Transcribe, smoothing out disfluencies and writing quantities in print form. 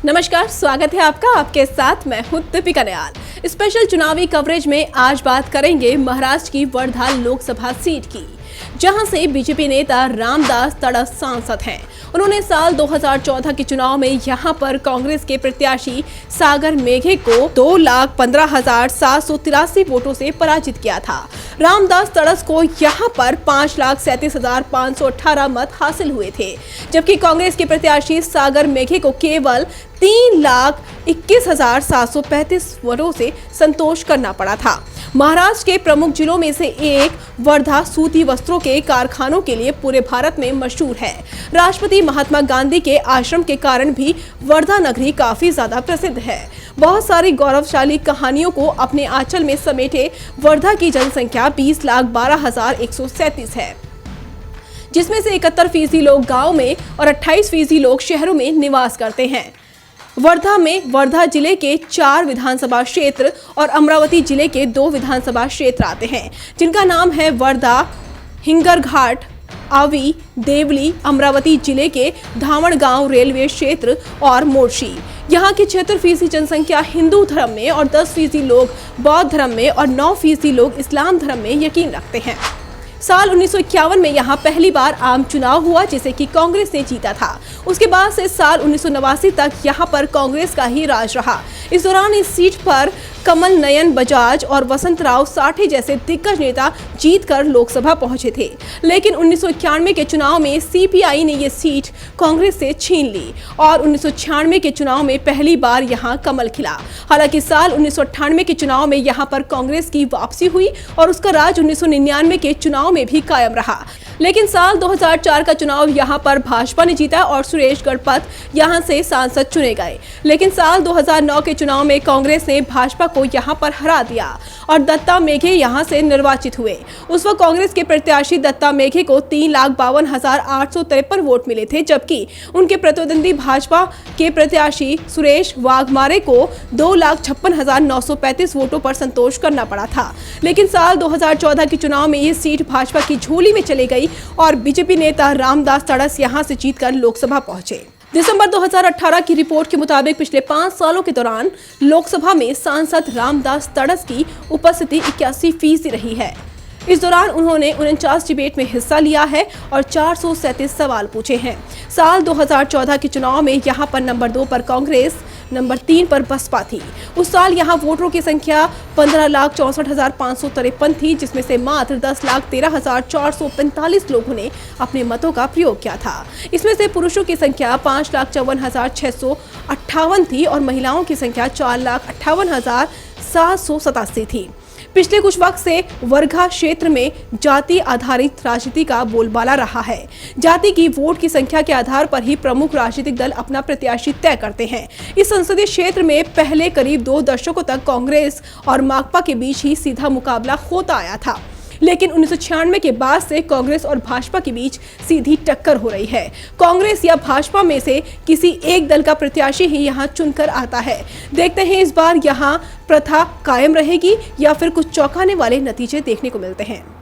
नमस्कार, स्वागत है आपका। आपके साथ मैं हूं दीपिका नयाल। स्पेशल चुनावी कवरेज में आज बात करेंगे महाराष्ट्र की वर्धा लोकसभा सीट की, जहां से बीजेपी नेता रामदास तड़स सांसद हैं। उन्होंने साल 2014 के चुनाव में यहां पर कांग्रेस के प्रत्याशी सागर मेघे को 2,15,783 वोटों से पराजित किया था। रामदास तड़स को यहां पर 5,37,518 मत हासिल हुए थे, जबकि कांग्रेस के प्रत्याशी सागर मेघे को केवल 3,21,735 वोटों से संतोष करना पड़ा था। महाराष्ट्र के प्रमुख जिलों में से एक वर्धा सूती वस्त्रों के कारखानों के लिए पूरे भारत में मशहूर है। राष्ट्रपति महात्मा गांधी के आश्रम के कारण भी वर्धा नगरी काफी ज्यादा प्रसिद्ध है। बहुत सारी गौरवशाली कहानियों को अपने आंचल में समेटे वर्धा की जनसंख्या 20,12,137 है, जिसमें से 71% लोग गाँव में और 28% लोग शहरों में निवास करते हैं। वर्धा में वर्धा जिले के 4 विधानसभा क्षेत्र और अमरावती जिले के 2 विधानसभा क्षेत्र आते हैं, जिनका नाम है वर्धा, हिंगरघाट, आवी, देवली। अमरावती जिले के धामणगांव रेलवे क्षेत्र और मोर्शी। यहाँ की 76% जनसंख्या हिंदू धर्म में और 10% लोग बौद्ध धर्म में और 9% लोग इस्लाम धर्म में यकीन रखते हैं। साल 1951 में यहाँ पहली बार आम चुनाव हुआ, जिसे कि कांग्रेस ने जीता था। उसके बाद से साल 1989 तक यहाँ पर कांग्रेस का ही राज रहा। इस दौरान इस सीट पर कमल नयन बजाज और वसंतराव साठे जैसे दिग्गज नेता जीतकर लोकसभा पहुंचे थे, लेकिन 1991 के चुनाव में सीपीआई ने ये सीट कांग्रेस से छीन ली और 1996 के चुनाव में पहली बार यहाँ कमल खिला। हालांकि साल 1998 के चुनाव में यहाँ पर कांग्रेस की वापसी हुई और उसका राज 1999 के चुनाव में भी कायम रहा, लेकिन साल 2004 का चुनाव यहाँ पर भाजपा ने जीता और सुरेश गणपत यहाँ से सांसद चुने गए। लेकिन साल 2009 के चुनाव में कांग्रेस ने भाजपा को यहाँ पर हरा दिया और दत्ता मेघे यहाँ से निर्वाचित हुए। उस वक्त कांग्रेस के प्रत्याशी दत्ता मेघे को 3,52,853 वोट मिले थे, जबकि उनके प्रतिद्वंदी भाजपा के प्रत्याशी सुरेश वाघमारे को 2,56,935 वोटों पर संतोष करना पड़ा था। लेकिन साल 2014 के चुनाव में ये सीट भाजपा की झोली में चली गई और बीजेपी नेता रामदास तड़स यहां से जीतकर लोकसभा पहुंचे। दिसंबर 2018 की रिपोर्ट के मुताबिक पिछले 5 सालों के दौरान लोकसभा में सांसद रामदास तड़स की उपस्थिति 81% रही है। इस दौरान उन्होंने 49 डिबेट में हिस्सा लिया है और 437 सवाल पूछे हैं। साल 2014 के चुनाव में यहाँ पर नंबर 2 पर कांग्रेस, नंबर 3 पर बसपा थी। उस साल यहाँ वोटरों की संख्या 15,64,553 थी, जिसमें से मात्र 10,13,445 लोगों ने अपने मतों का प्रयोग किया था। इसमें से पुरुषों की संख्या 5,54,658 थी और महिलाओं की संख्या 4,58,787 थी। पिछले कुछ वक्त से वर्धा क्षेत्र में जाति आधारित राजनीति का बोलबाला रहा है। जाति की वोट की संख्या के आधार पर ही प्रमुख राजनीतिक दल अपना प्रत्याशी तय करते हैं। इस संसदीय क्षेत्र में पहले करीब 2 दशकों तक कांग्रेस और माकपा के बीच ही सीधा मुकाबला होता आया था, लेकिन 1996 के बाद से कांग्रेस और भाजपा के बीच सीधी टक्कर हो रही है। कांग्रेस या भाजपा में से किसी एक दल का प्रत्याशी ही यहां चुनकर आता है। देखते हैं इस बार यहां प्रथा कायम रहेगी या फिर कुछ चौंकाने वाले नतीजे देखने को मिलते हैं।